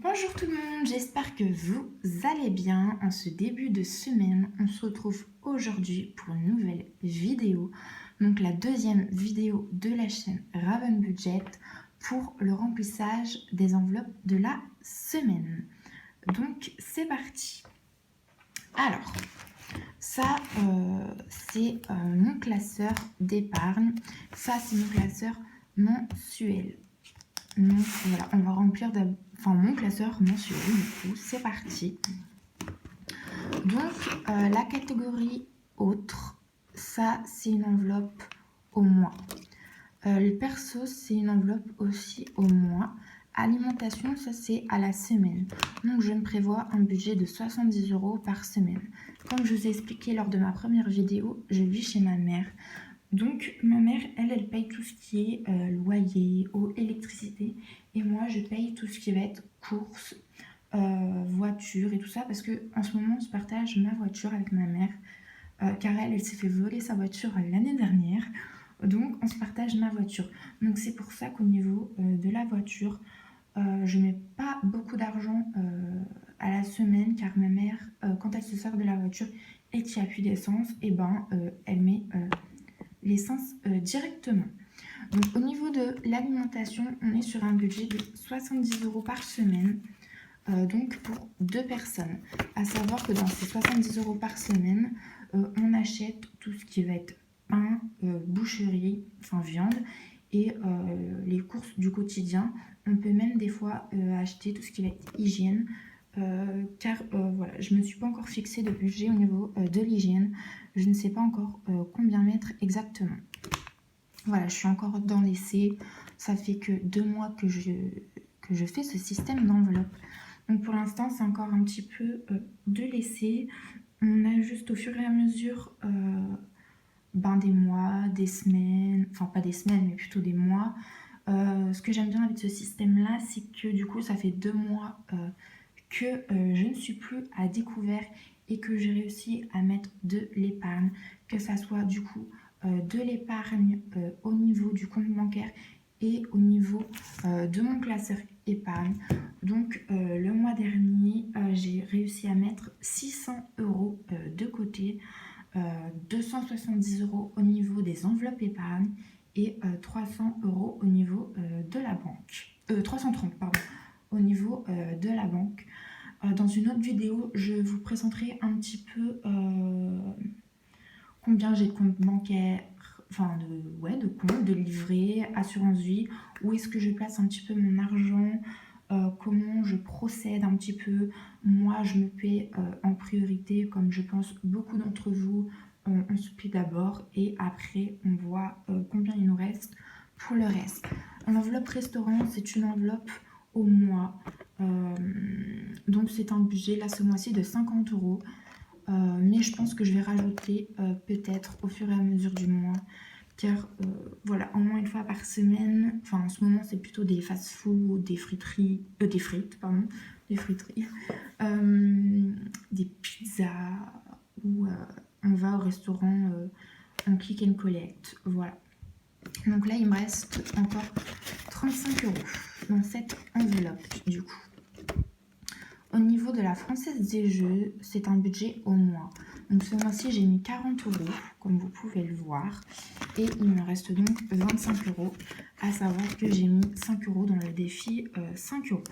Bonjour tout le monde, j'espère que vous allez bien. En ce début de semaine, on se retrouve aujourd'hui pour une nouvelle vidéo. Donc la deuxième vidéo de la chaîne Raven Budget pour le remplissage des enveloppes de la semaine. Donc c'est parti. Alors, ça c'est mon classeur d'épargne. Ça c'est mon classeur mensuel. Donc voilà, on va remplir mon classeur mensuel, du coup, c'est parti. Donc la catégorie autre, ça c'est une enveloppe au mois. Le perso, c'est une enveloppe aussi au mois. Alimentation, ça c'est à la semaine. Donc je me prévois un budget de 70 € par semaine. Comme je vous ai expliqué lors de ma première vidéo, je vis chez ma mère. Donc ma mère, elle paye tout ce qui est loyer, eau, électricité. Et moi, je paye tout ce qui va être courses, voiture et tout ça. Parce que en ce moment, on se partage ma voiture avec ma mère. Car elle s'est fait voler sa voiture l'année dernière. Donc on se partage ma voiture. Donc c'est pour ça qu'au niveau de la voiture, je mets pas beaucoup d'argent à la semaine. Car ma mère, quand elle se sert de la voiture et qu'il n'y a plus d'essence, et elle met l'essence directement. Donc au niveau de l'alimentation, on est sur un budget de 70 € par semaine, donc pour 2 personnes. À savoir que dans ces 70 € par semaine, on achète tout ce qui va être pain, boucherie, enfin viande, et les courses du quotidien. On peut même des fois acheter tout ce qui va être hygiène, car voilà, je ne me suis pas encore fixé de budget au niveau de l'hygiène. Je ne sais pas encore combien mettre exactement. Voilà, je suis encore dans l'essai. Ça fait que 2 mois que je fais ce système d'enveloppe. Donc pour l'instant, c'est encore un petit peu de l'essai. On ajuste au fur et à mesure des mois, des semaines, enfin pas des semaines, mais plutôt des mois. Ce que j'aime bien avec ce système-là, c'est que du coup, ça fait 2 mois que je ne suis plus à découvert et que j'ai réussi à mettre de l'épargne, que ça soit du coup de l'épargne au niveau du compte bancaire et au niveau de mon classeur épargne. Donc le mois dernier, j'ai réussi à mettre 600 € de côté, 270 € au niveau des enveloppes épargne et 300 € au niveau de la banque. 330, pardon, au niveau de la banque. Dans une autre vidéo, je vous présenterai un petit peu combien j'ai de comptes bancaires, enfin de comptes, de livrets, assurance vie, où est-ce que je place un petit peu mon argent, comment je procède un petit peu. Moi, je me paie en priorité, comme je pense beaucoup d'entre vous, on se paie d'abord et après on voit combien il nous reste pour le reste. L'enveloppe restaurant, c'est une enveloppe au mois. Donc c'est un budget là ce mois-ci de 50 €. Mais je pense que je vais rajouter peut-être au fur et à mesure du mois. Car voilà, au moins une fois par semaine, enfin en ce moment c'est plutôt des fast-food, des friteries, des frites, pardon, des friteries, des pizzas, ou on va au restaurant en click and collect, voilà. Donc là il me reste encore 35 € dans cette enveloppe du coup. Au niveau de la Française des Jeux, c'est un budget au mois. Donc ce mois-ci, j'ai mis 40 €, comme vous pouvez le voir. Et il me reste donc 25 €, à savoir que j'ai mis 5 € dans le défi 5 €.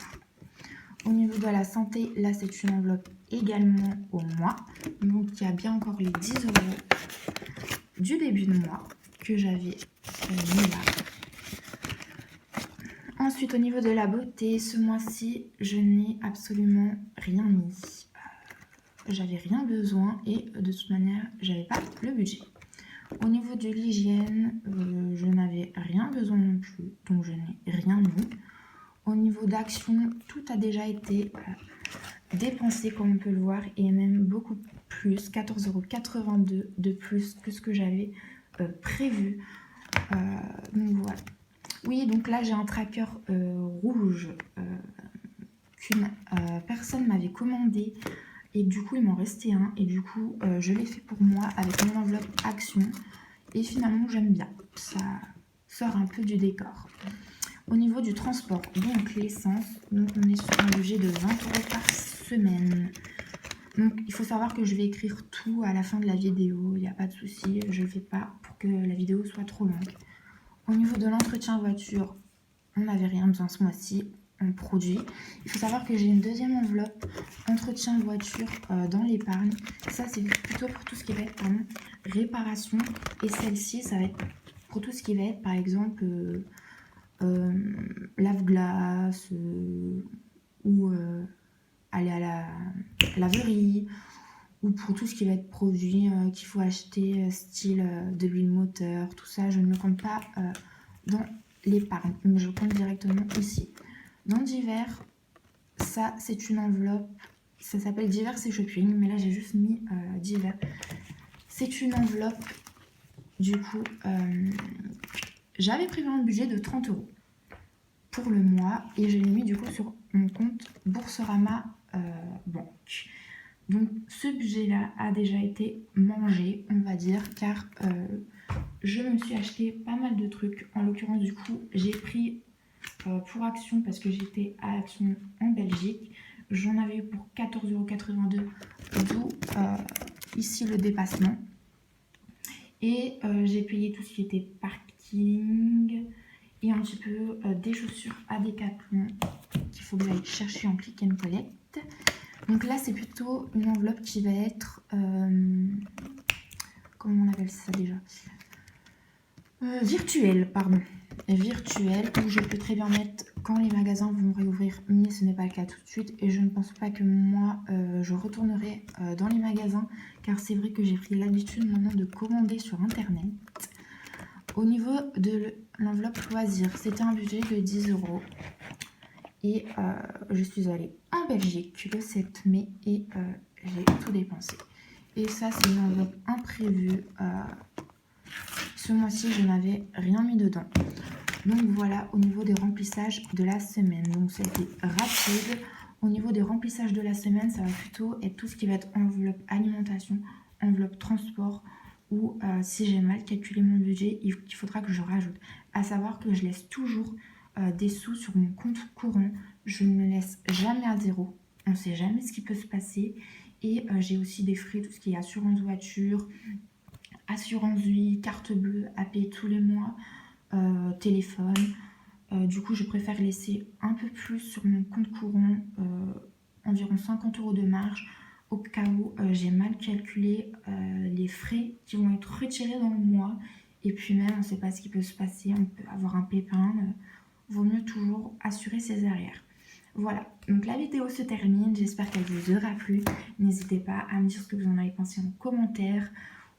Au niveau de la santé, là, c'est une enveloppe également au mois. Donc il y a bien encore les 10 € du début de mois que j'avais mis là. Ensuite, au niveau de la beauté, ce mois-ci, je n'ai absolument rien mis. J'avais rien besoin et de toute manière, j'avais pas le budget. Au niveau de l'hygiène, je n'avais rien besoin non plus, donc je n'ai rien mis. Au niveau d'action, tout a déjà été dépensé, comme on peut le voir, et même beaucoup plus, 14,82 € de plus que ce que j'avais prévu. Donc voilà. Oui, donc là, j'ai un tracker rouge qu'une personne m'avait commandé. Et du coup, il m'en restait un. Et du coup, je l'ai fait pour moi avec mon enveloppe action. Et finalement, j'aime bien. Ça sort un peu du décor. Au niveau du transport, donc l'essence, donc on est sur un budget de 20 € par semaine. Donc il faut savoir que je vais écrire tout à la fin de la vidéo, il n'y a pas de souci, je ne le fais pas pour que la vidéo soit trop longue. Au niveau de l'entretien voiture, on n'avait rien besoin ce mois-ci, on produit. Il faut savoir que j'ai une deuxième enveloppe entretien voiture dans l'épargne. Ça c'est plutôt pour tout ce qui va être réparation, et celle-ci ça va être pour tout ce qui va être par exemple lave-glace ou aller à la laverie, ou pour tout ce qui va être produit qu'il faut acheter, style de l'huile moteur, tout ça, je ne le compte pas dans l'épargne, mais je le compte directement ici. Dans divers, ça c'est une enveloppe, ça s'appelle divers et shopping, mais là j'ai juste mis divers. C'est une enveloppe, du coup, j'avais prévu un budget de 30 € pour le mois et je l'ai mis du coup sur mon compte Boursorama Banque. Donc ce budget-là a déjà été mangé, on va dire, car je me suis acheté pas mal de trucs. En l'occurrence, du coup, j'ai pris pour Action, parce que j'étais à Action en Belgique. J'en avais eu pour 14,82 €, d'où ici le dépassement. Et j'ai payé tout ce qui était parking et un petit peu des chaussures à Decathlon qu'il faut que j'aille chercher en click and collect. Donc là, c'est plutôt une enveloppe qui va être... comment on appelle ça déjà, virtuelle, pardon. Virtuelle, où je peux très bien mettre quand les magasins vont réouvrir, mais ce n'est pas le cas tout de suite. Et je ne pense pas que moi, je retournerai dans les magasins, car c'est vrai que j'ai pris l'habitude maintenant de commander sur Internet. Au niveau de l'enveloppe loisir, c'était un budget de 10 €. Et je suis allée en Belgique le 7 mai et j'ai tout dépensé. Et ça, c'est une enveloppe imprévue. Ce mois-ci, je n'avais rien mis dedans. Donc voilà, au niveau des remplissages de la semaine. Donc ça a été rapide. Au niveau des remplissages de la semaine, ça va plutôt être tout ce qui va être enveloppe alimentation, enveloppe transport, ou si j'ai mal calculé mon budget, il faudra que je rajoute. À savoir que je laisse toujours des sous sur mon compte courant. Je ne me laisse jamais à zéro. On ne sait jamais ce qui peut se passer. Et j'ai aussi des frais, tout ce qui est assurance voiture, assurance vie, carte bleue à payer tous les mois, téléphone. Du coup, je préfère laisser un peu plus sur mon compte courant, environ 50 € de marge, au cas où j'ai mal calculé les frais qui vont être retirés dans le mois. Et puis même, on ne sait pas ce qui peut se passer, on peut avoir un pépin. Vaut mieux toujours assurer ses arrières. Voilà, donc la vidéo se termine, j'espère qu'elle vous aura plu. N'hésitez pas à me dire ce que vous en avez pensé en commentaire,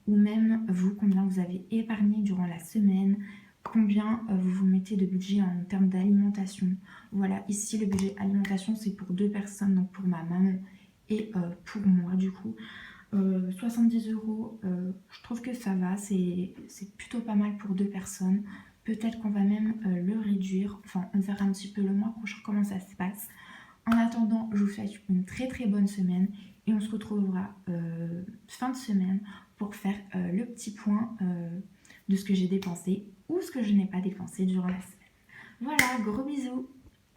ou même vous, combien vous avez épargné durant la semaine, combien vous vous mettez de budget en termes d'alimentation. Voilà, ici le budget alimentation c'est pour 2 personnes, donc pour ma maman et pour moi du coup. 70 €, je trouve que ça va, c'est plutôt pas mal pour 2 personnes. Peut-être qu'on va même le réduire, enfin on verra un petit peu le mois prochain comment ça se passe. En attendant, je vous souhaite une très très bonne semaine et on se retrouvera fin de semaine pour faire le petit point de ce que j'ai dépensé ou ce que je n'ai pas dépensé durant la semaine. Voilà, gros bisous!